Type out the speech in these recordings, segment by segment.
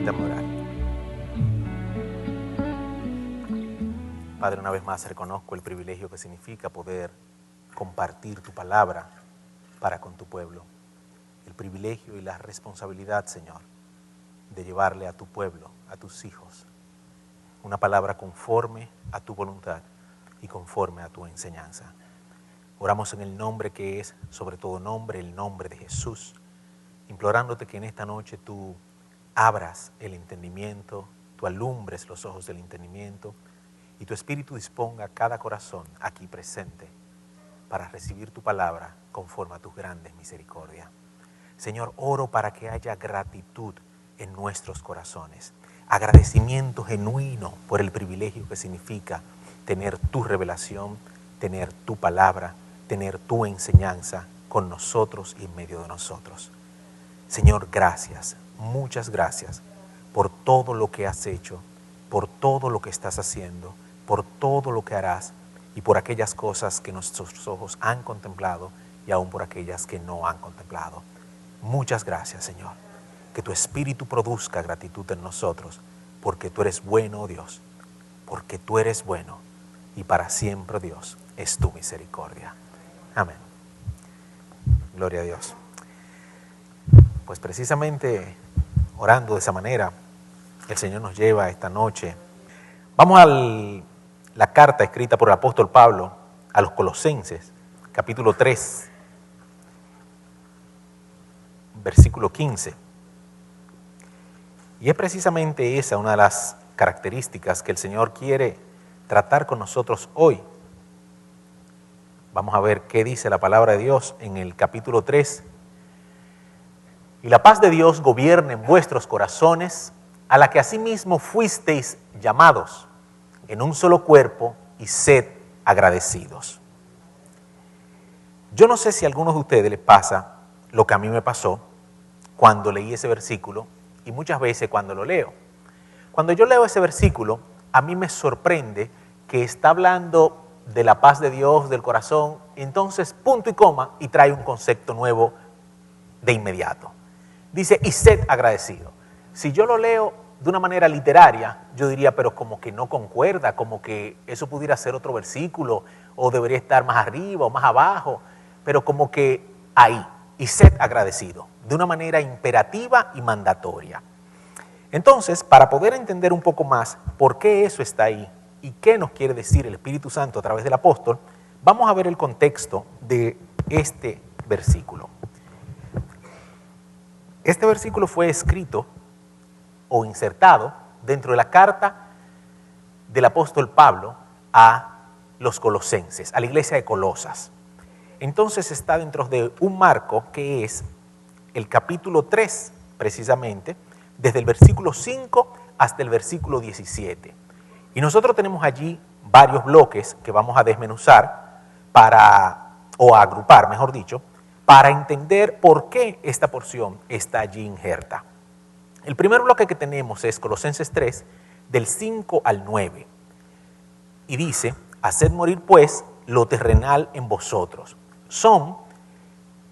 Permítame orar. Padre, una vez más reconozco el privilegio que significa poder compartir tu palabra para con tu pueblo. El privilegio y la responsabilidad, Señor, de llevarle a tu pueblo, a tus hijos, una palabra conforme a tu voluntad y conforme a tu enseñanza. Oramos en el nombre que es, sobre todo nombre, el nombre de Jesús, implorándote que en esta noche tú abras el entendimiento, tú alumbres los ojos del entendimiento y tu Espíritu disponga cada corazón aquí presente para recibir tu palabra conforme a tus grandes misericordias. Señor, oro para que haya gratitud en nuestros corazones, agradecimiento genuino por el privilegio que significa tener tu revelación, tener tu palabra, tener tu enseñanza con nosotros y en medio de nosotros. Señor, gracias, muchas gracias por todo lo que has hecho, por todo lo que estás haciendo, por todo lo que harás y por aquellas cosas que nuestros ojos han contemplado y aún por aquellas que no han contemplado. Muchas gracias, Señor. Que tu Espíritu produzca gratitud en nosotros, porque tú eres bueno, Dios, porque tú eres bueno y para siempre, Dios, es tu misericordia. Amén. Gloria a Dios. Pues precisamente orando de esa manera, el Señor nos lleva esta noche. Vamos a la carta escrita por el apóstol Pablo a los Colosenses, capítulo 3, versículo 15. Y es precisamente esa una de las características que el Señor quiere tratar con nosotros hoy. Vamos a ver qué dice la palabra de Dios en el capítulo 3. Y la paz de Dios gobierne en vuestros corazones, a la que asimismo fuisteis llamados en un solo cuerpo, y sed agradecidos. Yo no sé si a algunos de ustedes les pasa lo que a mí me pasó cuando leí ese versículo y muchas veces cuando lo leo. Cuando yo leo ese versículo, a mí me sorprende que está hablando de la paz de Dios, del corazón, entonces punto y coma y trae un concepto nuevo de inmediato. Dice, y sed agradecido. Si yo lo leo de una manera literaria, yo diría, pero como que no concuerda, como que eso pudiera ser otro versículo, o debería estar más arriba o más abajo, pero como que ahí, y sed agradecido, de una manera imperativa y mandatoria. Entonces, para poder entender un poco más por qué eso está ahí y qué nos quiere decir el Espíritu Santo a través del apóstol, vamos a ver el contexto de este versículo. Este versículo fue escrito o insertado dentro de la carta del apóstol Pablo a los colosenses, a la iglesia de Colosas. Entonces está dentro de un marco que es el capítulo 3, precisamente, desde el versículo 5 hasta el versículo 17. Y nosotros tenemos allí varios bloques que vamos a desmenuzar o a agrupar, mejor dicho, para entender por qué esta porción está allí injerta. El primer bloque que tenemos es Colosenses 3, del 5 al 9. Y dice, haced morir pues lo terrenal en vosotros. Son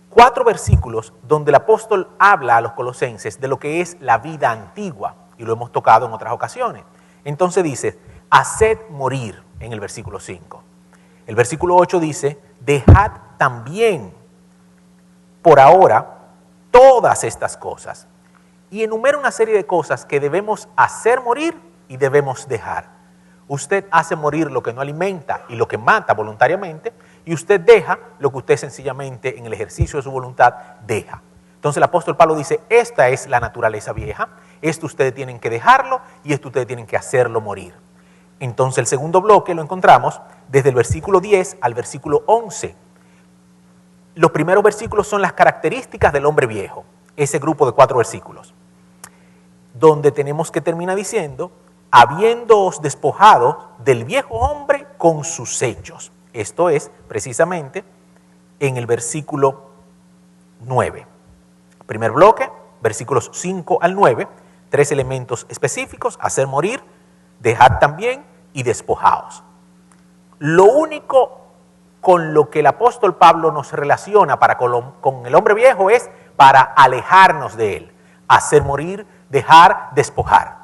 4 versículos donde el apóstol habla a los colosenses de lo que es la vida antigua, y lo hemos tocado en otras ocasiones. Entonces dice, haced morir en el versículo 5. El versículo 8 dice, dejad también por ahora todas estas cosas. Y enumera una serie de cosas que debemos hacer morir y debemos dejar. Usted hace morir lo que no alimenta y lo que mata voluntariamente, y usted deja lo que usted sencillamente en el ejercicio de su voluntad deja. Entonces el apóstol Pablo dice, esta es la naturaleza vieja, esto ustedes tienen que dejarlo y esto ustedes tienen que hacerlo morir. Entonces el segundo bloque lo encontramos desde el versículo 10 al versículo 11. Los primeros versículos son las características del hombre viejo, ese grupo de 4 versículos, donde tenemos que terminar diciendo, habiéndoos despojado del viejo hombre con sus hechos. Esto es precisamente en el versículo 9. Primer bloque, versículos 5 al 9, 3 elementos específicos, hacer morir, dejad también y despojaos. Lo único con lo que el apóstol Pablo nos relaciona con el hombre viejo es para alejarnos de él, hacer morir dejar, despojar.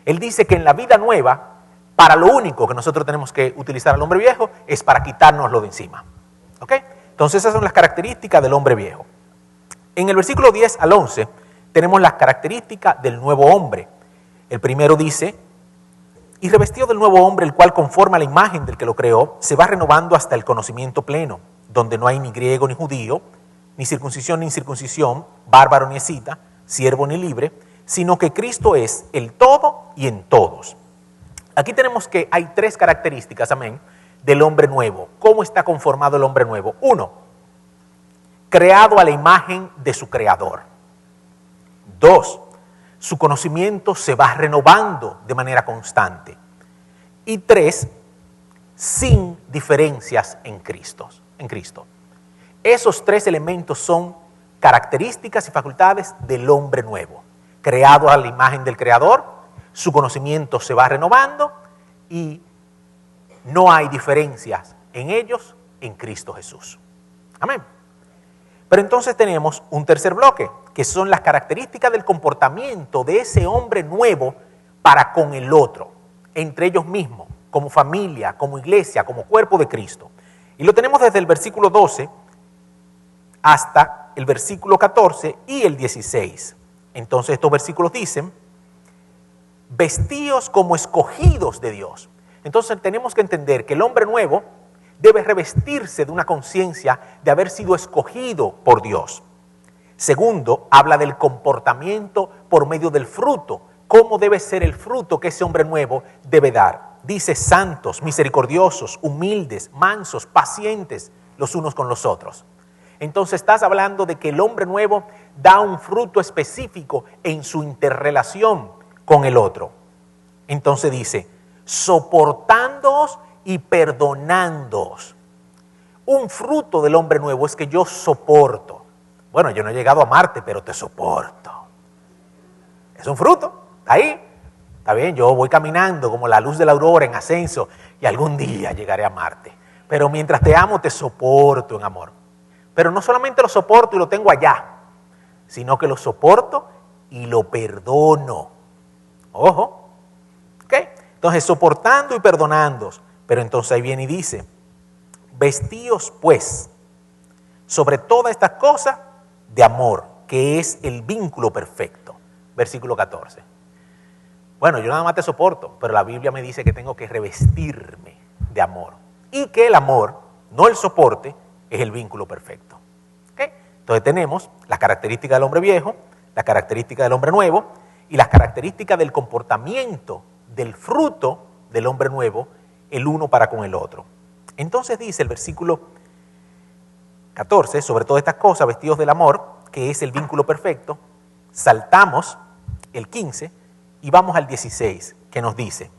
Él dice que en la vida nueva, para lo único que nosotros tenemos que utilizar al hombre viejo es para quitárnoslo de encima. ¿Ok? Entonces esas son las características del hombre viejo. En el versículo 10 al 11 tenemos las características del nuevo hombre. El primero dice, y revestido del nuevo hombre, el cual conforme a la imagen del que lo creó, se va renovando hasta el conocimiento pleno, donde no hay ni griego ni judío, ni circuncisión ni incircuncisión, bárbaro ni escita, siervo ni libre, sino que Cristo es el todo y en todos. Aquí tenemos que hay tres características, amén, del hombre nuevo. ¿Cómo está conformado el hombre nuevo? Uno, creado a la imagen de su creador. Dos, su conocimiento se va renovando de manera constante. Y tres, sin diferencias en Cristo. Esos tres elementos son características y facultades del hombre nuevo. Creado a la imagen del Creador, su conocimiento se va renovando y no hay diferencias en ellos en Cristo Jesús. Amén. Pero entonces tenemos un tercer bloque, que son las características del comportamiento de ese hombre nuevo para con el otro, entre ellos mismos, como familia, como iglesia, como cuerpo de Cristo. Y lo tenemos desde el versículo 12 hasta el versículo 14 y el 16. Entonces estos versículos dicen, vestidos como escogidos de Dios. Entonces tenemos que entender que el hombre nuevo debe revestirse de una conciencia de haber sido escogido por Dios. Segundo, habla del comportamiento por medio del fruto. ¿Cómo debe ser el fruto que ese hombre nuevo debe dar? Dice santos, misericordiosos, humildes, mansos, pacientes los unos con los otros. Entonces estás hablando de que el hombre nuevo da un fruto específico en su interrelación con el otro. Entonces dice, soportándoos y perdonándoos. Un fruto del hombre nuevo es que yo soporto. Bueno, yo no he llegado a amarte, pero te soporto. Es un fruto, está ahí. Está bien, yo voy caminando como la luz de la aurora en ascenso y algún día llegaré a amarte. Pero mientras te amo, te soporto en amor. Pero no solamente lo soporto y lo tengo allá, sino que lo soporto y lo perdono. Ojo. ¿Ok? Entonces, soportando y perdonándoos. Pero entonces ahí viene y dice, vestíos pues sobre todas estas cosas de amor, que es el vínculo perfecto. Versículo 14. Bueno, yo nada más te soporto, pero la Biblia me dice que tengo que revestirme de amor. Y que el amor, no el soporte, es el vínculo perfecto. ¿Okay? Entonces tenemos las características del hombre viejo, las características del hombre nuevo y las características del comportamiento, del fruto del hombre nuevo, el uno para con el otro. Entonces dice el versículo 14, sobre todas estas cosas, vestidos del amor, que es el vínculo perfecto, saltamos el 15 y vamos al 16, que nos dice,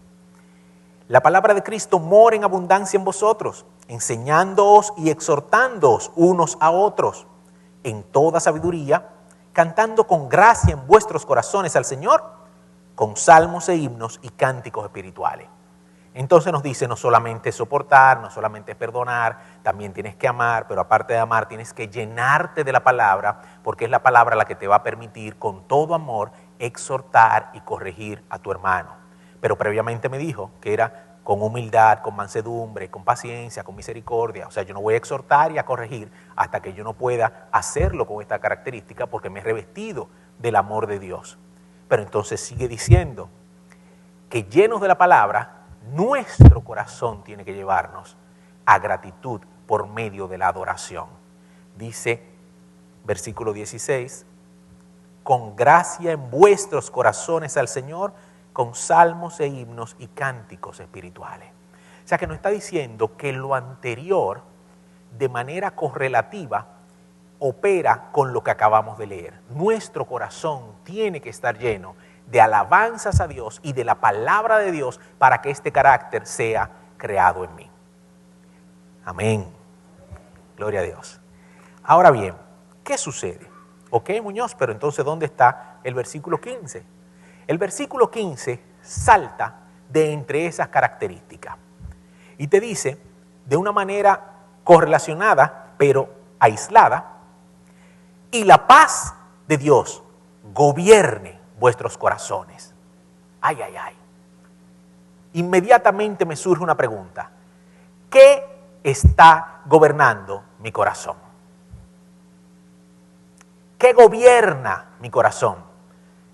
la palabra de Cristo mora en abundancia en vosotros, enseñándoos y exhortándoos unos a otros, en toda sabiduría, cantando con gracia en vuestros corazones al Señor, con salmos e himnos y cánticos espirituales. Entonces nos dice, no solamente soportar, no solamente perdonar, también tienes que amar, pero aparte de amar tienes que llenarte de la palabra, porque es la palabra la que te va a permitir con todo amor exhortar y corregir a tu hermano. Pero previamente me dijo que era con humildad, con mansedumbre, con paciencia, con misericordia. O sea, yo no voy a exhortar y a corregir hasta que yo no pueda hacerlo con esta característica porque me he revestido del amor de Dios. Pero entonces sigue diciendo que llenos de la palabra, nuestro corazón tiene que llevarnos a gratitud por medio de la adoración. Dice, versículo 16, con gracia en vuestros corazones al Señor, con salmos e himnos y cánticos espirituales. O sea que nos está diciendo que lo anterior, de manera correlativa, opera con lo que acabamos de leer. Nuestro corazón tiene que estar lleno de alabanzas a Dios y de la palabra de Dios para que este carácter sea creado en mí. Amén. Gloria a Dios. Ahora bien, ¿qué sucede? Ok, Muñoz, pero entonces ¿dónde está el versículo 15? El versículo 15 salta de entre esas características y te dice de una manera correlacionada, pero aislada, y la paz de Dios gobierne vuestros corazones. Ay, ay, ay. Inmediatamente me surge una pregunta. ¿Qué está gobernando mi corazón? ¿Qué gobierna mi corazón?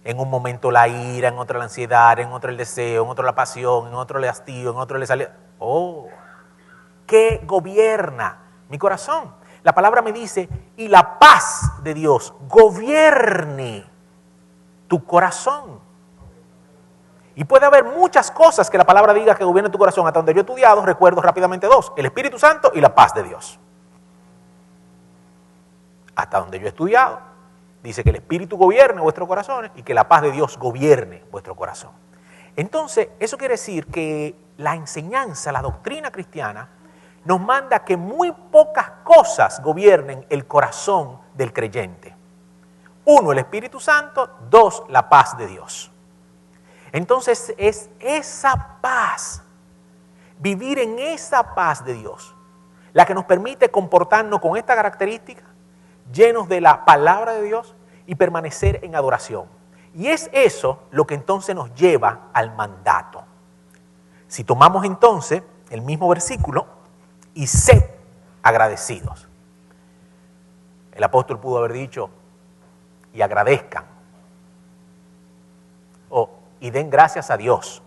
En un momento la ira, en otro la ansiedad, en otro el deseo, en otro la pasión, en otro el hastío, en otro el sale. Oh, ¿qué gobierna mi corazón? La palabra me dice, y la paz de Dios gobierne tu corazón. Y puede haber muchas cosas que la palabra diga que gobiernen tu corazón. Hasta donde yo he estudiado, recuerdo rápidamente dos: el Espíritu Santo y la paz de Dios. Hasta donde yo he estudiado, dice que el Espíritu gobierne vuestros corazones y que la paz de Dios gobierne vuestro corazón. Entonces, eso quiere decir que la enseñanza, la doctrina cristiana, nos manda que muy pocas cosas gobiernen el corazón del creyente. Uno, el Espíritu Santo. Dos, la paz de Dios. Entonces es esa paz, vivir en esa paz de Dios, la que nos permite comportarnos con esta característica, llenos de la palabra de Dios y permanecer en adoración. Y es eso lo que entonces nos lleva al mandato. Si tomamos entonces el mismo versículo, y sed agradecidos. El apóstol pudo haber dicho, y agradezcan, o y den gracias a Dios.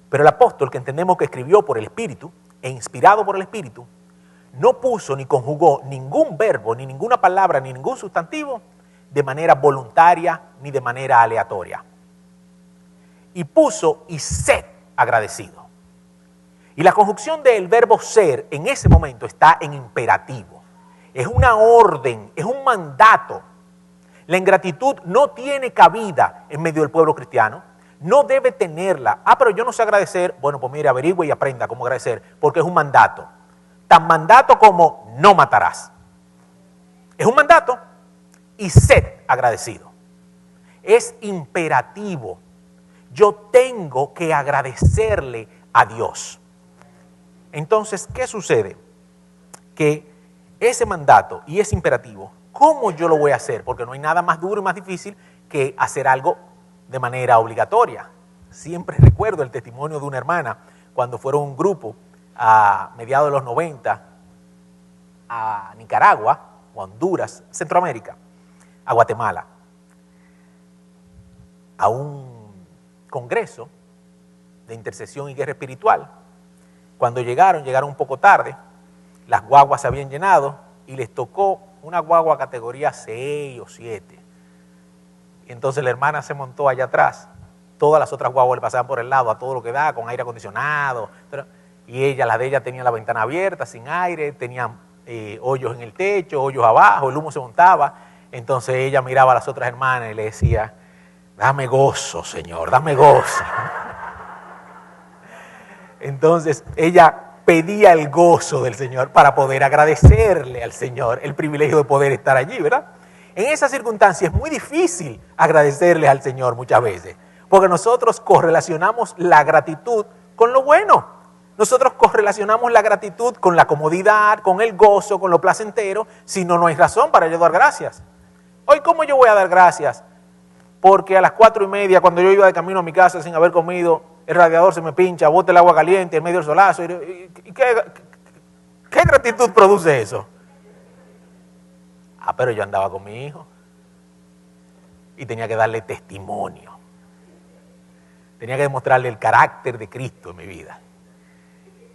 Pero el apóstol, que entendemos que escribió por el Espíritu e inspirado por el Espíritu, no puso ni conjugó ningún verbo, ni ninguna palabra, ni ningún sustantivo de manera voluntaria ni de manera aleatoria. Y puso y sed agradecido. Y la conjunción del verbo ser en ese momento está en imperativo. Es una orden, es un mandato. La ingratitud no tiene cabida en medio del pueblo cristiano. No debe tenerla. Pero yo no sé agradecer. Bueno, pues mire, averigüe y aprenda cómo agradecer, porque es un mandato. Tan mandato como no matarás. Es un mandato y sed agradecido. Es imperativo. Yo tengo que agradecerle a Dios. Entonces, ¿qué sucede? Que ese mandato y ese imperativo, ¿cómo yo lo voy a hacer? Porque no hay nada más duro y más difícil que hacer algo de manera obligatoria. Siempre recuerdo el testimonio de una hermana cuando fueron un grupo a mediados de los 90 a Nicaragua, o a Honduras, Centroamérica, a Guatemala, a un congreso de intercesión y guerra espiritual. Cuando llegaron un poco tarde, las guaguas se habían llenado y les tocó una guagua categoría 6 o 7. Y entonces la hermana se montó allá atrás. Todas las otras guaguas le pasaban por el lado a todo lo que da, con aire acondicionado. Y ella, la de ella, tenía la ventana abierta, sin aire, tenían hoyos en el techo, hoyos abajo, el humo se montaba. Entonces ella miraba a las otras hermanas y le decía, dame gozo, Señor, dame gozo. Entonces ella pedía el gozo del Señor para poder agradecerle al Señor el privilegio de poder estar allí, ¿verdad? En esas circunstancias es muy difícil agradecerle al Señor muchas veces, porque nosotros correlacionamos la gratitud con lo bueno. Nosotros correlacionamos la gratitud con la comodidad, con el gozo, con lo placentero, si no, no hay razón para yo dar gracias. Hoy, ¿cómo yo voy a dar gracias? Porque a las 4:30, cuando yo iba de camino a mi casa sin haber comido, el radiador se me pincha, bota el agua caliente en medio del solazo. ¿Qué gratitud produce eso? Pero yo andaba con mi hijo y tenía que darle testimonio. Tenía que demostrarle el carácter de Cristo en mi vida.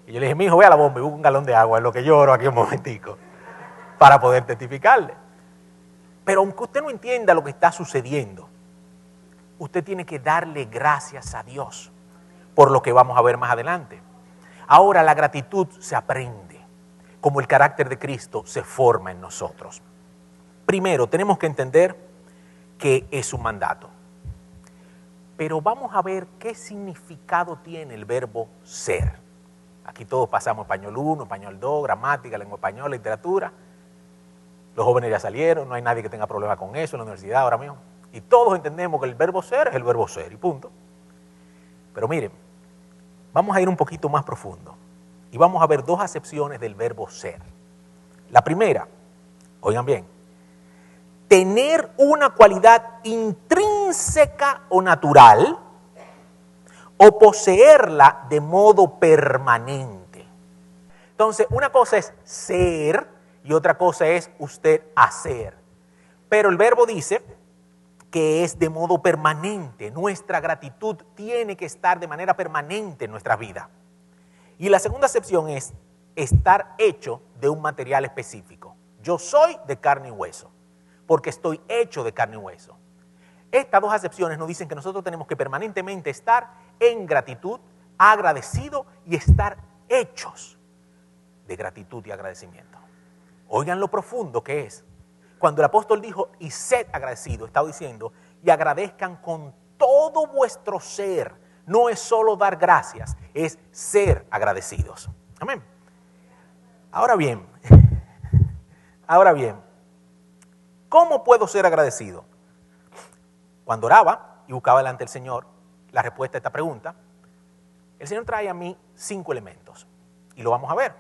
Y yo le dije, mi hijo, ve a la bomba y busca un galón de agua, en lo que lloro aquí un momentico, para poder testificarle. Pero aunque usted no entienda lo que está sucediendo, usted tiene que darle gracias a Dios por lo que vamos a ver más adelante. Ahora, la gratitud se aprende, como el carácter de Cristo se forma en nosotros. Primero, tenemos que entender que es un mandato. Pero vamos a ver qué significado tiene el verbo ser. Aquí todos pasamos español 1, español 2, gramática, lengua española, literatura. Los jóvenes ya salieron, no hay nadie que tenga problema con eso en la universidad ahora mismo. Y todos entendemos que el verbo ser es el verbo ser y punto. Pero miren, vamos a ir un poquito más profundo y vamos a ver dos acepciones del verbo ser. La primera, oigan bien, tener una cualidad intrínseca o natural o poseerla de modo permanente. Entonces, una cosa es ser y otra cosa es usted hacer. Pero el verbo dice que es de modo permanente. Nuestra gratitud tiene que estar de manera permanente en nuestra vida. Y la segunda acepción es estar hecho de un material específico. Yo soy de carne y hueso, porque estoy hecho de carne y hueso. Estas dos acepciones nos dicen que nosotros tenemos que permanentemente estar en gratitud, agradecido y estar hechos de gratitud y agradecimiento. Oigan lo profundo que es. Cuando el apóstol dijo, y sed agradecido, estaba diciendo, y agradezcan con todo vuestro ser. No es solo dar gracias, es ser agradecidos. Amén. Ahora bien, ¿cómo puedo ser agradecido? Cuando oraba y buscaba delante del Señor la respuesta a esta pregunta, el Señor trae a mí 5 elementos y lo vamos a ver.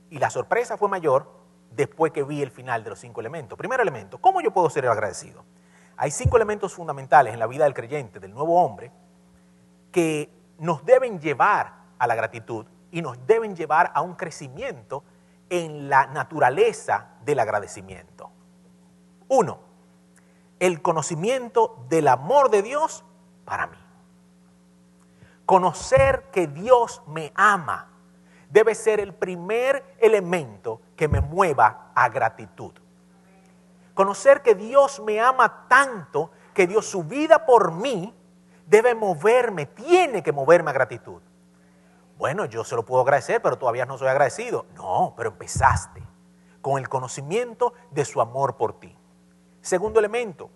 Y la sorpresa fue mayor después que vi el final de los 5 elementos. Primer elemento, ¿cómo yo puedo ser agradecido? Hay 5 elementos fundamentales en la vida del creyente, del nuevo hombre, que nos deben llevar a la gratitud y nos deben llevar a un crecimiento en la naturaleza del agradecimiento. 1, el conocimiento del amor de Dios para mí. Conocer que Dios me ama debe ser el primer elemento que me mueva a gratitud. Conocer que Dios me ama tanto que dio su vida por mí debe moverme, tiene que moverme a gratitud. Bueno, yo se lo puedo agradecer, pero todavía no soy agradecido. No, pero empezaste con el conocimiento de su amor por ti. Segundo elemento,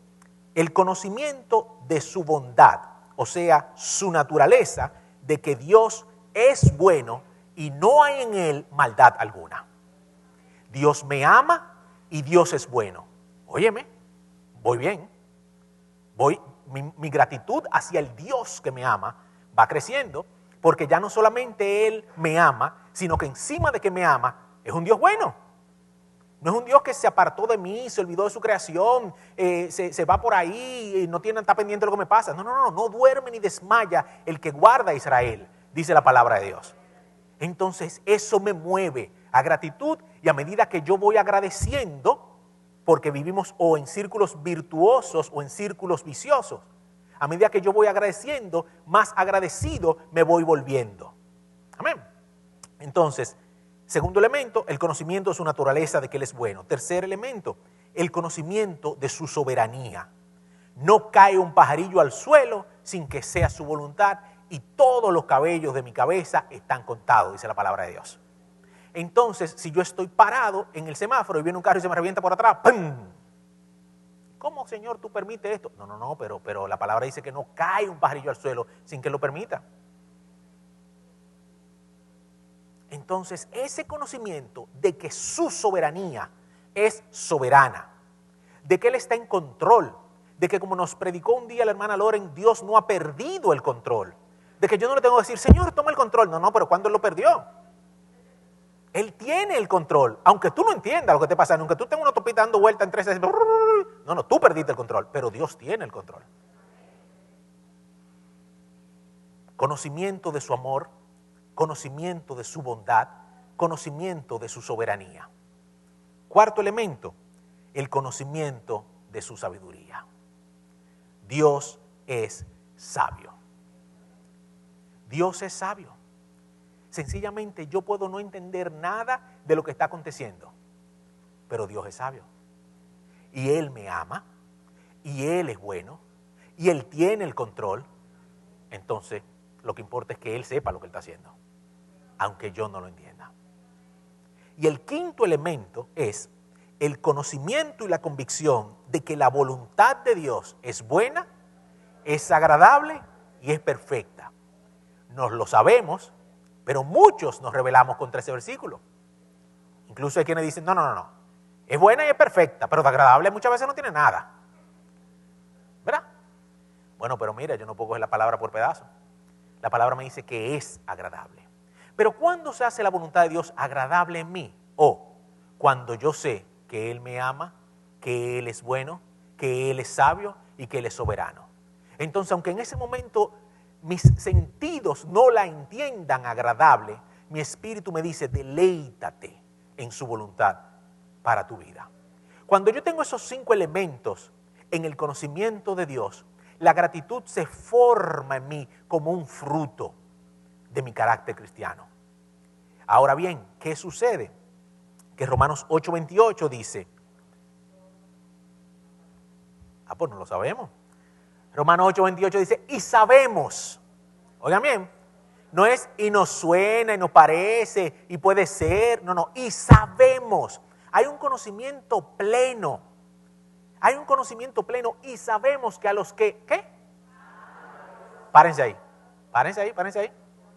el conocimiento de su bondad, o sea, su naturaleza de que Dios es bueno y no hay en él maldad alguna. Dios me ama y Dios es bueno. Óyeme, voy bien. Mi gratitud hacia el Dios que me ama va creciendo porque ya no solamente Él me ama, sino que encima de que me ama, es un Dios bueno. No es un Dios que se apartó de mí, se olvidó de su creación, se va por ahí y no está pendiente de lo que me pasa. No duerme ni desmaya el que guarda a Israel, dice la palabra de Dios. Entonces eso me mueve a gratitud y a medida que yo voy agradeciendo, porque vivimos o en círculos virtuosos o en círculos viciosos, a medida que yo voy agradeciendo, más agradecido me voy volviendo. Amén. Entonces, segundo elemento, el conocimiento de su naturaleza, de que Él es bueno. Tercer elemento, el conocimiento de su soberanía. No cae un pajarillo al suelo sin que sea su voluntad y todos los cabellos de mi cabeza están contados, dice la palabra de Dios. Entonces, si yo estoy parado en el semáforo y viene un carro y se me revienta por atrás, ¡pum! ¿Cómo, Señor, tú permites esto? No, pero la palabra dice que no cae un pajarillo al suelo sin que lo permita. Entonces, ese conocimiento de que su soberanía es soberana, de que Él está en control, de que como nos predicó un día la hermana Loren, Dios no ha perdido el control, de que yo no le tengo que decir, Señor, toma el control. No, pero ¿cuándo Él lo perdió? Él tiene el control, aunque tú no entiendas lo que te pasa, aunque tú tengas una autopista dando vuelta en 3, no, tú perdiste el control, pero Dios tiene el control. Conocimiento de su amor, conocimiento de su bondad, conocimiento de su soberanía. Cuarto elemento, el conocimiento de su sabiduría. Dios es sabio. Dios es sabio. Sencillamente yo puedo no entender nada de lo que está aconteciendo, pero Dios es sabio. Y Él me ama, y Él es bueno, y Él tiene el control. Entonces, lo que importa es que Él sepa lo que Él está haciendo, aunque yo no lo entienda. Y el quinto elemento es el conocimiento y la convicción de que la voluntad de Dios es buena, es agradable y es perfecta. Nos lo sabemos, pero muchos nos rebelamos contra ese versículo. Incluso hay quienes dicen, no. Es buena y es perfecta, pero de agradable muchas veces no tiene nada. ¿Verdad? Bueno, pero mira, yo no puedo coger la palabra por pedazos. La palabra me dice que es agradable. Pero ¿cuándo se hace la voluntad de Dios agradable en mí? O cuando yo sé que Él me ama, que Él es bueno que Él es sabio y que Él es soberano. Entonces, aunque en ese momento mis sentidos no la entiendan agradable, mi espíritu me dice, deleítate en su voluntad para tu vida. Cuando yo tengo esos 5 elementos en el conocimiento de Dios, la gratitud se forma en mí como un fruto de mi carácter cristiano. Ahora bien, ¿qué sucede? Que Romanos 8:28 dice, pues no lo sabemos. Romanos 8:28 dice, y sabemos, oigan bien, no es y nos suena y nos parece y puede ser, no, y sabemos. Hay un conocimiento pleno. Hay un conocimiento pleno y sabemos que a los que, ¿qué? Párense ahí.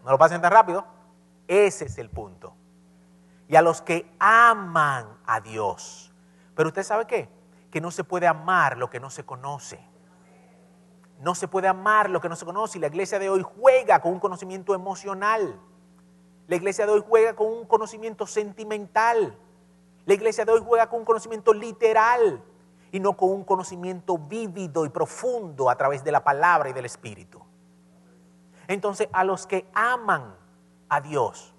No lo pasen tan rápido. Ese es el punto. Y a los que aman a Dios. Pero usted sabe qué? Que no se puede amar lo que no se conoce. No se puede amar lo que no se conoce. Y la iglesia de hoy juega con un conocimiento emocional. La iglesia de hoy juega con un conocimiento sentimental. La iglesia de hoy juega con un conocimiento literal y no con un conocimiento vívido y profundo a través de la palabra y del Espíritu. Entonces, a los que aman a Dios,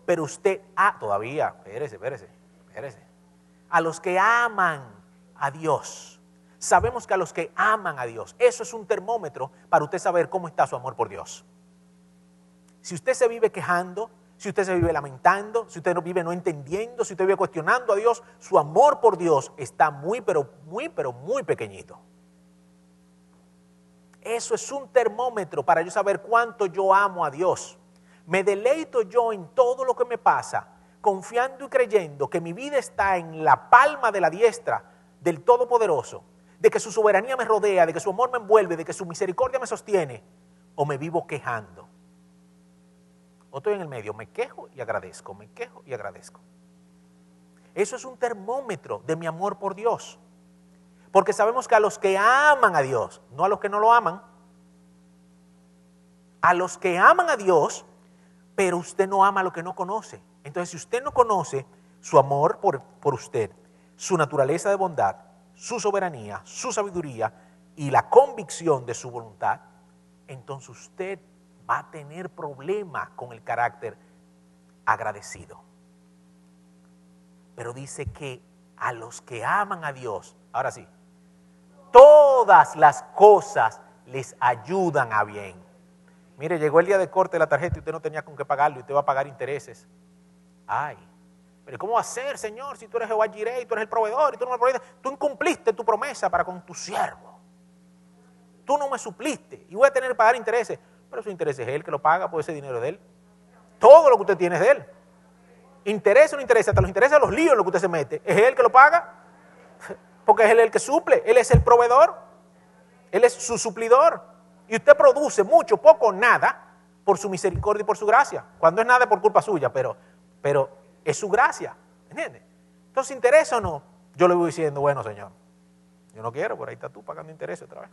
pero usted, todavía, espérese. A los que aman a Dios, sabemos que a los que aman a Dios, eso es un termómetro para usted saber cómo está su amor por Dios. Si usted se vive quejando, si usted se vive lamentando, si usted no vive no entendiendo, si usted vive cuestionando a Dios, su amor por Dios está muy pequeñito. Eso es un termómetro para yo saber cuánto yo amo a Dios. Me deleito yo en todo lo que me pasa, confiando y creyendo que mi vida está en la palma de la diestra del Todopoderoso, de que su soberanía me rodea, de que su amor me envuelve, de que su misericordia me sostiene, o me vivo quejando. O estoy en el medio, me quejo y agradezco, me quejo y agradezco. Eso es un termómetro de mi amor por Dios. Porque sabemos que a los que aman a Dios, no a los que no lo aman, a los que aman a Dios, pero usted no ama a lo que no conoce. Entonces, si usted no conoce su amor por usted, su naturaleza de bondad, su soberanía, su sabiduría y la convicción de su voluntad, entonces usted va a tener problemas con el carácter agradecido. Pero dice que a los que aman a Dios, ahora sí, todas las cosas les ayudan a bien. Mire, llegó el día de corte de la tarjeta y usted no tenía con qué pagarlo y usted va a pagar intereses. Ay, pero ¿cómo va a ser, Señor, si tú eres Jehová Jireh y tú eres el proveedor y tú no me provees? Tú incumpliste tu promesa para con tu siervo. Tú no me supliste y voy a tener que pagar intereses. Pero esos intereses es él que lo paga, pues ese dinero es de él. Todo lo que usted tiene es de él. Interesa o no interesa, hasta los intereses de los líos en los que usted se mete, ¿es él que lo paga? Porque es él el que suple, él es el proveedor, él es su suplidor. Y usted produce mucho, poco, nada por su misericordia y por su gracia. Cuando es nada es por culpa suya, pero es su gracia, ¿entiende? Entonces, ¿interesa o no? Yo le voy diciendo, bueno, Señor, yo no quiero, por ahí está tú pagando intereses otra vez.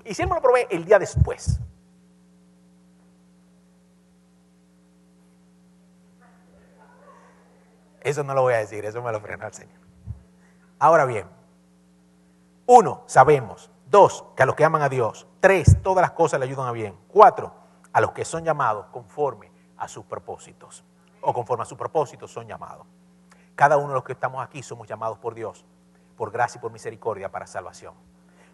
Y si él me lo provee el día después. Eso no lo voy a decir, eso me lo frenó el Señor. Ahora bien, 1, sabemos. 2, que a los que aman a Dios. 3, todas las cosas le ayudan a bien. 4, a los que son llamados conforme a sus propósitos. O conforme a sus propósitos son llamados. Cada uno de los que estamos aquí somos llamados por Dios, por gracia y por misericordia para salvación.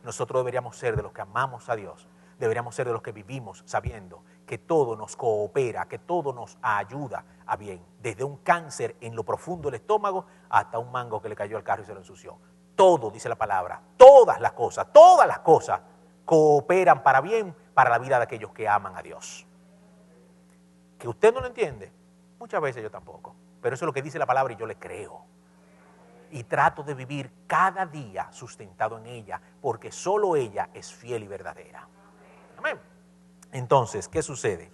Nosotros deberíamos ser de los que amamos a Dios. Deberíamos ser de los que vivimos sabiendo que todo nos coopera, que todo nos ayuda a bien. Desde un cáncer en lo profundo del estómago hasta un mango que le cayó al carro y se lo ensució. Todo, dice la palabra, todas las cosas cooperan para bien para la vida de aquellos que aman a Dios. Que usted no lo entiende, muchas veces yo tampoco. Pero eso es lo que dice la palabra y yo le creo. Y trato de vivir cada día sustentado en ella, porque solo ella es fiel y verdadera. Amén. Entonces, ¿qué sucede?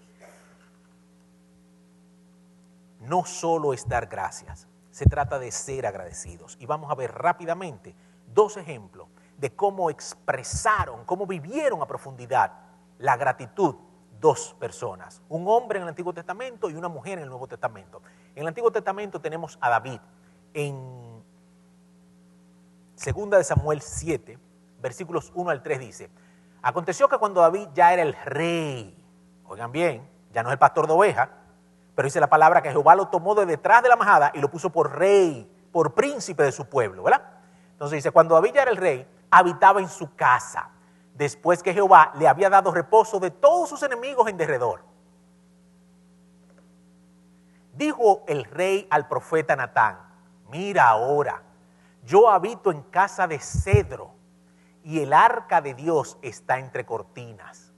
No solo es dar gracias, se trata de ser agradecidos. Y vamos a ver rápidamente 2 ejemplos de cómo expresaron, cómo vivieron a profundidad la gratitud 2 personas. Un hombre en el Antiguo Testamento y una mujer en el Nuevo Testamento. En el Antiguo Testamento tenemos a David en Segunda de Samuel 7, versículos 1 al 3 dice: aconteció que cuando David ya era el rey, oigan bien, ya no es el pastor de ovejas, pero dice la palabra que Jehová lo tomó de detrás de la majada y lo puso por rey, por príncipe de su pueblo, ¿verdad? Entonces dice, cuando David ya era el rey, habitaba en su casa, después que Jehová le había dado reposo de todos sus enemigos en derredor. Dijo el rey al profeta Natán: mira ahora, yo habito en casa de cedro y el arca de Dios está entre cortinas.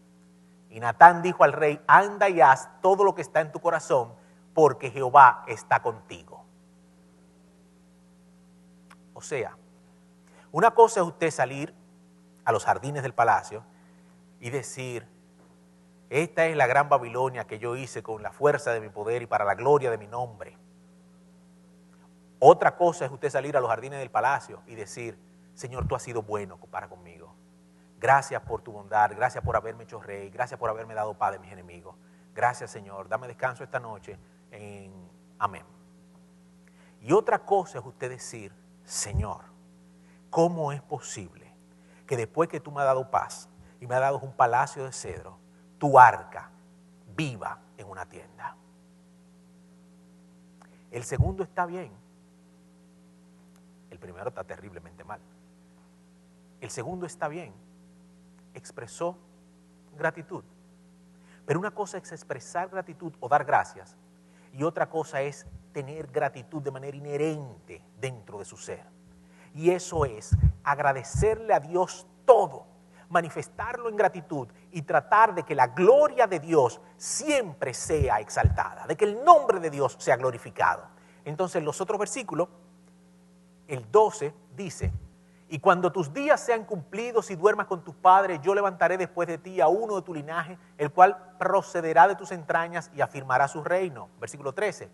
Y Natán dijo al rey: anda y haz todo lo que está en tu corazón, porque Jehová está contigo. O sea, una cosa es usted salir a los jardines del palacio y decir: esta es la gran Babilonia que yo hice con la fuerza de mi poder y para la gloria de mi nombre. Otra cosa es usted salir a los jardines del palacio y decir: Señor, tú has sido bueno para conmigo. Gracias por tu bondad, gracias por haberme hecho rey, gracias por haberme dado paz de mis enemigos. Gracias, Señor, dame descanso esta noche. Amén. Y otra cosa es usted decir: Señor, ¿cómo es posible que después que tú me has dado paz y me has dado un palacio de cedro, tu arca viva en una tienda? El segundo está bien. El primero está terriblemente mal. El segundo está bien. Expresó gratitud. Pero una cosa es expresar gratitud o dar gracias, y otra cosa es tener gratitud de manera inherente dentro de su ser. Y eso es agradecerle a Dios todo, manifestarlo en gratitud y tratar de que la gloria de Dios siempre sea exaltada, de que el nombre de Dios sea glorificado. Entonces, los otros versículos, el 12 dice: y cuando tus días sean cumplidos y duermas con tus padres, yo levantaré después de ti a uno de tu linaje, el cual procederá de tus entrañas y afirmará su reino. Versículo 13.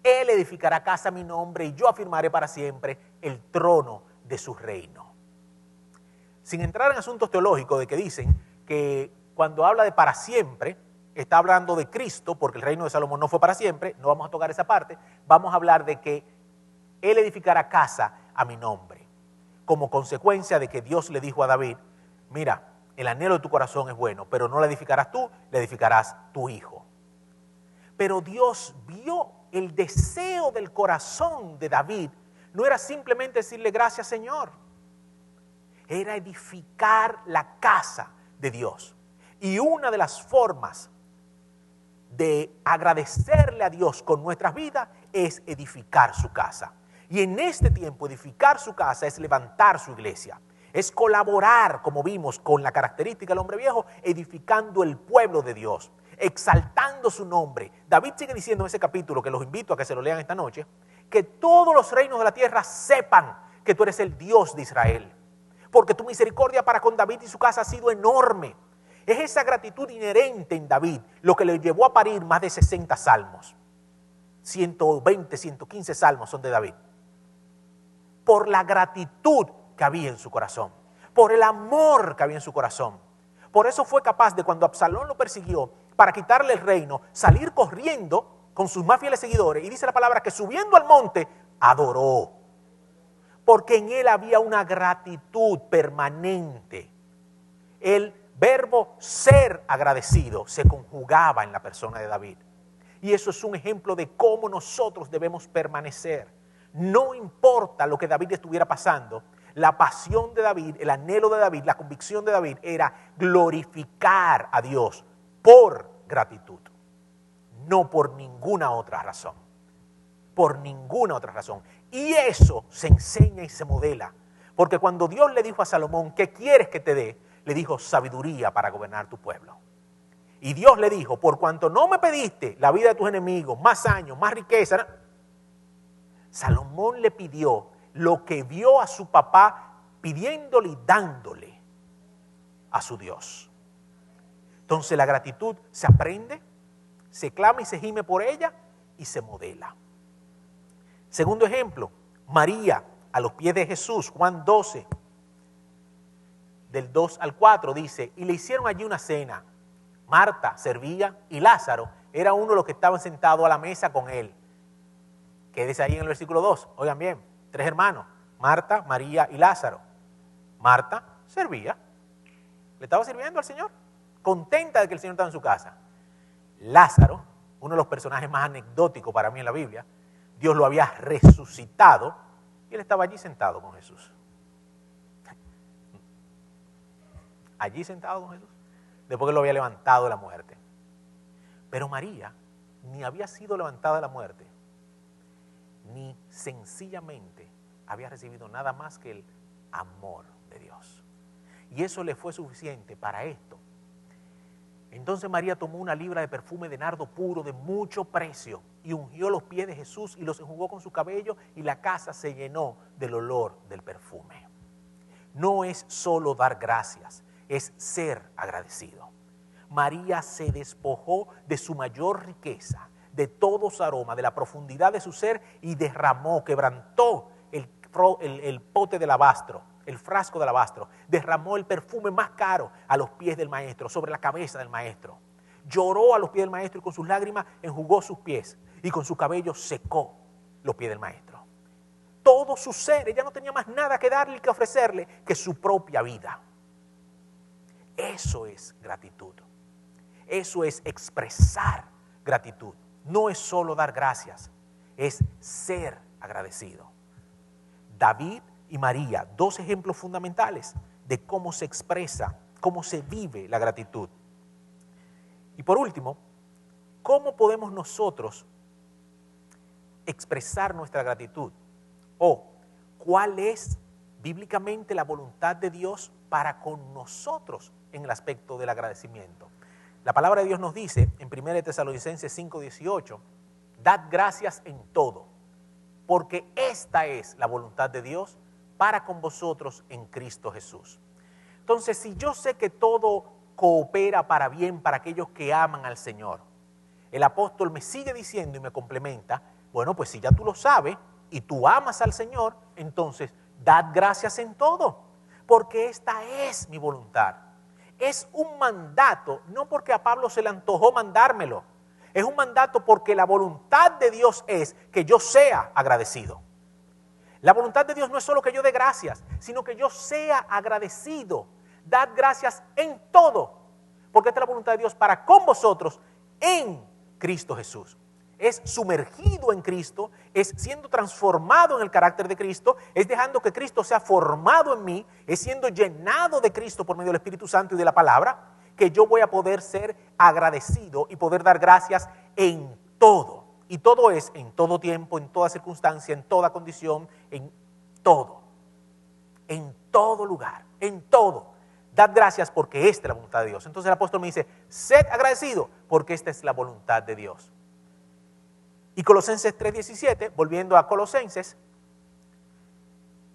Él edificará casa a mi nombre y yo afirmaré para siempre el trono de su reino. Sin entrar en asuntos teológicos de que dicen que cuando habla de para siempre, está hablando de Cristo, porque el reino de Salomón no fue para siempre, no vamos a tocar esa parte. Vamos a hablar de que Él edificará casa a mi nombre, como consecuencia de que Dios le dijo a David: mira, el anhelo de tu corazón es bueno, pero no la edificarás tú, le edificarás tu hijo. Pero Dios vio el deseo del corazón de David, no era simplemente decirle gracias, Señor, era edificar la casa de Dios. Y una de las formas de agradecerle a Dios con nuestras vidas es edificar su casa. Y en este tiempo edificar su casa es levantar su iglesia, es colaborar, como vimos, con la característica del hombre viejo, edificando el pueblo de Dios, exaltando su nombre. David sigue diciendo en ese capítulo, que los invito a que se lo lean esta noche, que todos los reinos de la tierra sepan que tú eres el Dios de Israel, porque tu misericordia para con David y su casa ha sido enorme. Es esa gratitud inherente en David lo que le llevó a parir más de 60 salmos. 120, 115 salmos son de David. Por la gratitud que había en su corazón, por el amor que había en su corazón. Por eso fue capaz de, cuando Absalón lo persiguió para quitarle el reino, salir corriendo con sus más fieles seguidores, y dice la palabra que subiendo al monte adoró, porque en él había una gratitud permanente. El verbo ser agradecido se conjugaba en la persona de David, y eso es un ejemplo de cómo nosotros debemos permanecer. No importa lo que David estuviera pasando, la pasión de David, el anhelo de David, la convicción de David era glorificar a Dios por gratitud, no por ninguna otra razón. Por ninguna otra razón. Y eso se enseña y se modela, porque cuando Dios le dijo a Salomón: ¿qué quieres que te dé?, le dijo: sabiduría para gobernar tu pueblo. Y Dios le dijo: por cuanto no me pediste la vida de tus enemigos, más años, más riqueza, ¿no? Salomón le pidió lo que vio a su papá pidiéndole y dándole a su Dios. Entonces la gratitud se aprende, se clama y se gime por ella y se modela. Segundo ejemplo, María a los pies de Jesús. Juan 12, del 2 al 4 dice: y le hicieron allí una cena. Marta servía y Lázaro era uno de los que estaban sentados a la mesa con él. Quédese ahí en el versículo 2, oigan bien, 3 hermanos. Marta, María y Lázaro. Marta servía, le estaba sirviendo al Señor, contenta de que el Señor estaba en su casa. Lázaro, uno de los personajes más anecdóticos para mí en la Biblia, Dios lo había resucitado y él estaba allí sentado con Jesús. Allí sentado con Jesús, después que lo había levantado de la muerte. Pero María ni había sido levantada de la muerte, ni sencillamente había recibido nada más que el amor de Dios. Y eso le fue suficiente para esto. Entonces María tomó una libra de perfume de nardo puro de mucho precio y ungió los pies de Jesús y los enjugó con su cabello, y la casa se llenó del olor del perfume. No es solo dar gracias, es ser agradecido. María se despojó de su mayor riqueza, de todo su aroma, de la profundidad de su ser, y derramó, quebrantó el pote de alabastro, el frasco de alabastro, derramó el perfume más caro a los pies del maestro, sobre la cabeza del maestro. Lloró a los pies del maestro y con sus lágrimas enjugó sus pies, y con su cabello secó los pies del maestro. Todo su ser, ella no tenía más nada que darle y que ofrecerle que su propia vida. Eso es gratitud. Eso es expresar gratitud. No es solo dar gracias, es ser agradecido. David y María, dos ejemplos fundamentales de cómo se expresa, cómo se vive la gratitud. Y por último, ¿cómo podemos nosotros expresar nuestra gratitud? O ¿cuál es bíblicamente la voluntad de Dios para con nosotros en el aspecto del agradecimiento? La palabra de Dios nos dice en 1 Tesalonicenses 5:18, dad gracias en todo, porque esta es la voluntad de Dios para con vosotros en Cristo Jesús. Entonces, si yo sé que todo coopera para bien para aquellos que aman al Señor, el apóstol me sigue diciendo y me complementa, bueno, pues si ya tú lo sabes y tú amas al Señor, entonces dad gracias en todo, porque esta es mi voluntad. Es un mandato, no porque a Pablo se le antojó mandármelo, es un mandato porque la voluntad de Dios es que yo sea agradecido. La voluntad de Dios no es solo que yo dé gracias, sino que yo sea agradecido. Dad gracias en todo, porque esta es la voluntad de Dios para con vosotros en Cristo Jesús. Es sumergido en Cristo, es siendo transformado en el carácter de Cristo, es dejando que Cristo sea formado en mí, es siendo llenado de Cristo por medio del Espíritu Santo y de la palabra, que yo voy a poder ser agradecido y poder dar gracias en todo. Y todo es en todo tiempo, en toda circunstancia, en toda condición, en todo lugar, en todo. Dad gracias porque esta es la voluntad de Dios. Entonces el apóstol me dice, sed agradecido porque esta es la voluntad de Dios. Y Colosenses 3:17, volviendo a Colosenses,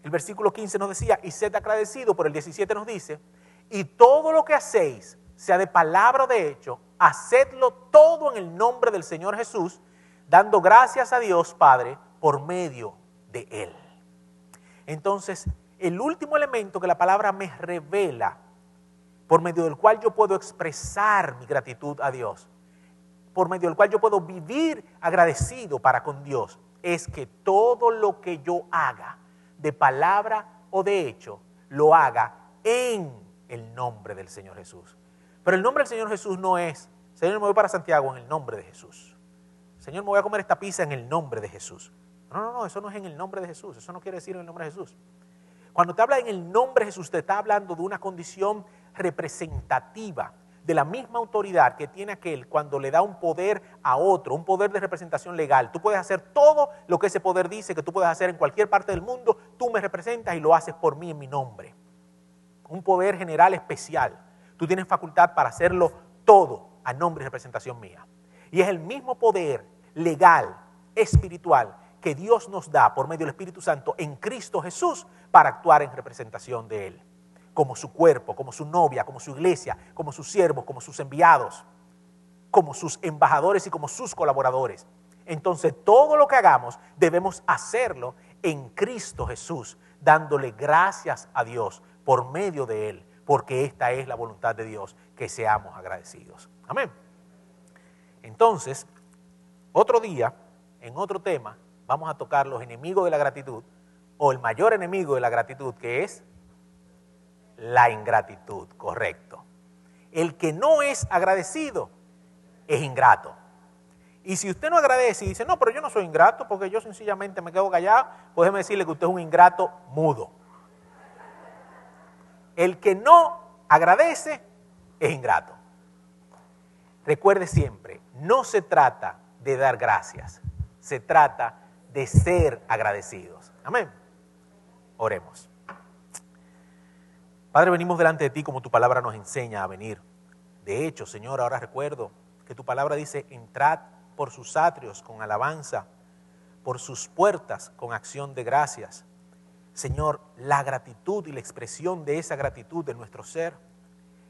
el versículo 15 nos decía, y sed agradecido, pero el 17 nos dice, y todo lo que hacéis, sea de palabra o de hecho, hacedlo todo en el nombre del Señor Jesús, dando gracias a Dios Padre por medio de Él. Entonces, el último elemento que la palabra me revela, por medio del cual yo puedo expresar mi gratitud a Dios, por medio del cual yo puedo vivir agradecido para con Dios, es que todo lo que yo haga, de palabra o de hecho, lo haga en el nombre del Señor Jesús. Pero el nombre del Señor Jesús no es, Señor, me voy para Santiago en el nombre de Jesús. Señor, me voy a comer esta pizza en el nombre de Jesús. No, eso no es en el nombre de Jesús, eso no quiere decir en el nombre de Jesús. Cuando te habla en el nombre de Jesús, te está hablando de una condición representativa, de la misma autoridad que tiene aquel cuando le da un poder a otro, un poder de representación legal. Tú puedes hacer todo lo que ese poder dice que tú puedes hacer en cualquier parte del mundo, tú me representas y lo haces por mí en mi nombre. Un poder general especial. Tú tienes facultad para hacerlo todo a nombre y representación mía. Y es el mismo poder legal, espiritual, que Dios nos da por medio del Espíritu Santo en Cristo Jesús para actuar en representación de Él. Como su cuerpo, como su novia, como su iglesia, como sus siervos, como sus enviados, como sus embajadores y como sus colaboradores. Entonces, todo lo que hagamos debemos hacerlo en Cristo Jesús, dándole gracias a Dios por medio de Él, porque esta es la voluntad de Dios, que seamos agradecidos. Amén. Entonces, otro día, en otro tema, vamos a tocar los enemigos de la gratitud, o el mayor enemigo de la gratitud, que es la ingratitud, correcto. El que no es agradecido es ingrato. Y si usted no agradece y dice, no, pero yo no soy ingrato porque yo sencillamente me quedo callado, pues déjeme decirle que usted es un ingrato mudo. El que no agradece es ingrato. Recuerde siempre, no se trata de dar gracias, se trata de ser agradecidos. Amén. Oremos. Padre, venimos delante de ti como tu palabra nos enseña a venir. De hecho, Señor, ahora recuerdo que tu palabra dice, entrad por sus atrios con alabanza, por sus puertas con acción de gracias. Señor, la gratitud y la expresión de esa gratitud de nuestro ser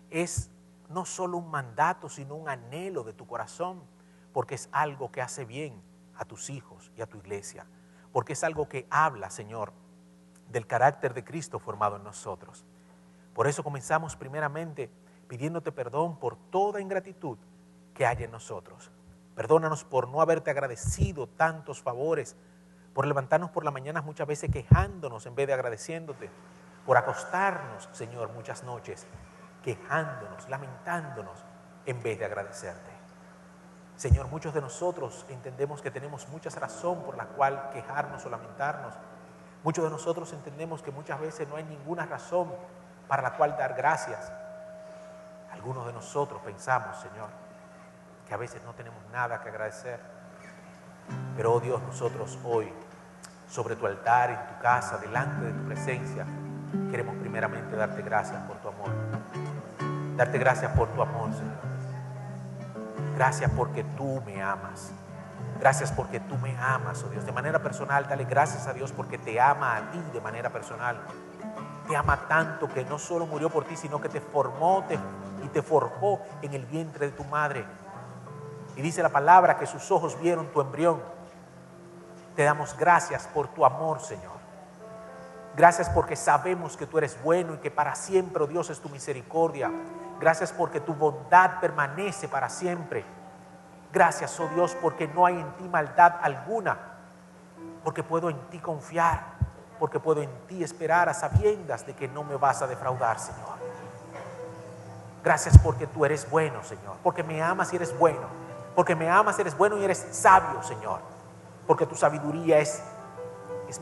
es no solo un mandato, sino un anhelo de tu corazón, porque es algo que hace bien a tus hijos y a tu iglesia, porque es algo que habla, Señor, del carácter de Cristo formado en nosotros. Por eso comenzamos primeramente pidiéndote perdón por toda ingratitud que hay en nosotros. Perdónanos por no haberte agradecido tantos favores, por levantarnos por la mañana muchas veces quejándonos en vez de agradeciéndote, por acostarnos, Señor, muchas noches quejándonos, lamentándonos en vez de agradecerte. Señor, muchos de nosotros entendemos que tenemos muchas razones por las cuales quejarnos o lamentarnos. Muchos de nosotros entendemos que muchas veces no hay ninguna razón para la cual dar gracias. Algunos de nosotros pensamos, Señor, que a veces no tenemos nada que agradecer. Pero, oh Dios, nosotros hoy, sobre tu altar, en tu casa, delante de tu presencia, queremos primeramente darte gracias por tu amor. Darte gracias por tu amor, Señor. Gracias porque tú me amas. Gracias porque tú me amas, oh Dios. De manera personal, dale gracias a Dios porque te ama a ti de manera personal. Te ama tanto que no solo murió por ti, sino que te formó y te forjó en el vientre de tu madre. Y dice la palabra que sus ojos vieron tu embrión. Te damos gracias por tu amor, Señor. Gracias porque sabemos que tú eres bueno y que para siempre, oh Dios, es tu misericordia. Gracias porque tu bondad permanece para siempre. Gracias, oh Dios, porque no hay en ti maldad alguna. Porque puedo en ti confiar. Porque puedo en ti esperar a sabiendas de que no me vas a defraudar, Señor. Gracias porque tú eres bueno, Señor. Porque me amas y eres bueno. Porque me amas, eres bueno y eres sabio, Señor. Porque tu sabiduría es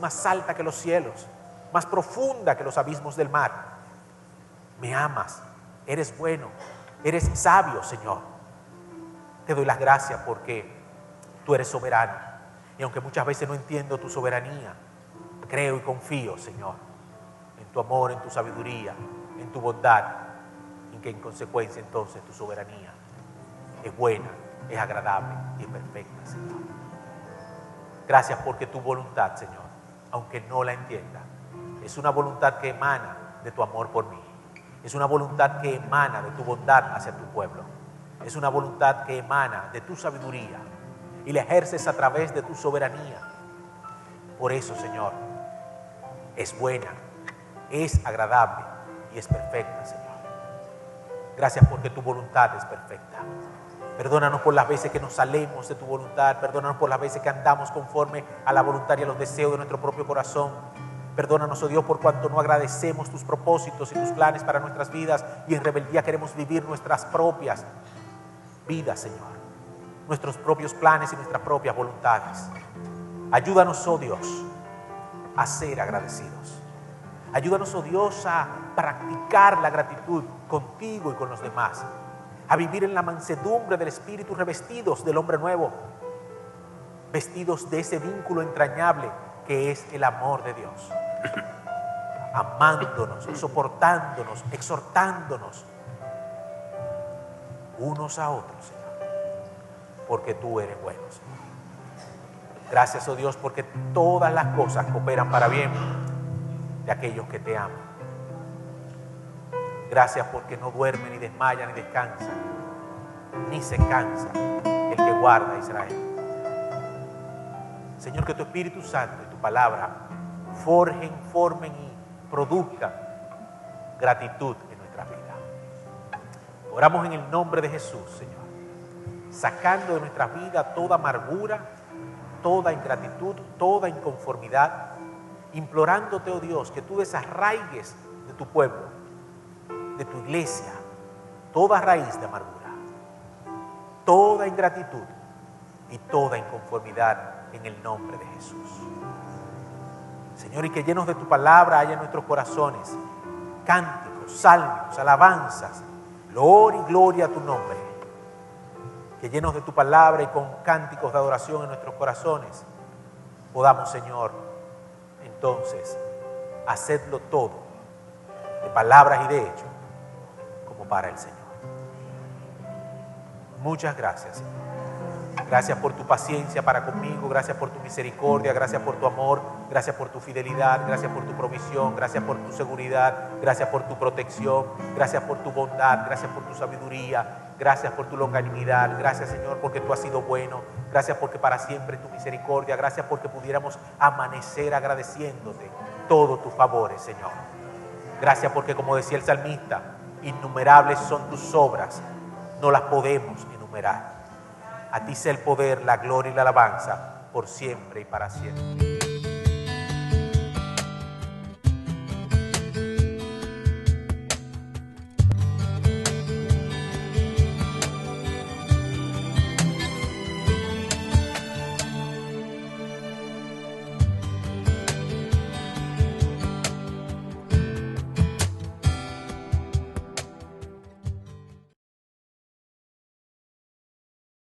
más alta que los cielos, más profunda que los abismos del mar. Me amas, eres bueno, eres sabio, Señor. Te doy las gracias porque tú eres soberano. Y aunque muchas veces no entiendo tu soberanía, creo y confío, Señor, en tu amor, en tu sabiduría, en tu bondad, en que en consecuencia entonces tu soberanía es buena, es agradable y es perfecta, Señor. Gracias porque tu voluntad, Señor, aunque no la entienda, es una voluntad que emana de tu amor por mí. Es una voluntad que emana de tu bondad hacia tu pueblo. Es una voluntad que emana de tu sabiduría y la ejerces a través de tu soberanía. Por eso, Señor, es buena, es agradable y es perfecta, Señor. Gracias porque tu voluntad es perfecta. Perdónanos por las veces que nos salemos de tu voluntad. Perdónanos por las veces que andamos conforme a la voluntad y a los deseos de nuestro propio corazón. Perdónanos, oh Dios, por cuanto no agradecemos tus propósitos y tus planes para nuestras vidas y en rebeldía queremos vivir nuestras propias vidas, Señor. Nuestros propios planes y nuestras propias voluntades. Ayúdanos, oh Dios, a ser agradecidos. Ayúdanos, oh Dios, a practicar la gratitud contigo y con los demás. A vivir en la mansedumbre del Espíritu, revestidos del hombre nuevo, vestidos de ese vínculo entrañable que es el amor de Dios, amándonos, soportándonos, exhortándonos unos a otros, Señor, porque tú eres bueno, Señor. Gracias, oh Dios, porque todas las cosas cooperan para bien de aquellos que te aman. Gracias porque no duerme, ni desmaya, ni descansa, ni se cansa el que guarda a Israel. Señor, que tu Espíritu Santo y tu palabra forjen, formen y produzcan gratitud en nuestras vidas. Oramos en el nombre de Jesús, Señor, sacando de nuestras vidas toda amargura, toda ingratitud, toda inconformidad implorándote, oh Dios, que tú desarraigues de tu pueblo, de tu iglesia, toda raíz de amargura, toda ingratitud y toda inconformidad en el nombre de Jesús. Señor, y que llenos de tu palabra haya en nuestros corazones cánticos, salmos, alabanzas, gloria a tu nombre. Que llenos de tu palabra y con cánticos de adoración en nuestros corazones podamos, Señor, entonces hacerlo todo de palabras y de hechos como para el Señor. Muchas gracias, Señor. Gracias por tu paciencia para conmigo, gracias por tu misericordia, gracias por tu amor, gracias por tu fidelidad, gracias por tu provisión, gracias por tu seguridad, gracias por tu protección, gracias por tu bondad, gracias por tu sabiduría, gracias por tu longanimidad, gracias, Señor, porque tú has sido bueno, gracias porque para siempre tu misericordia, gracias porque pudiéramos amanecer agradeciéndote todos tus favores, Señor. Gracias porque, como decía el salmista, innumerables son tus obras, no las podemos enumerar. A ti sea el poder, la gloria y la alabanza por siempre y para siempre.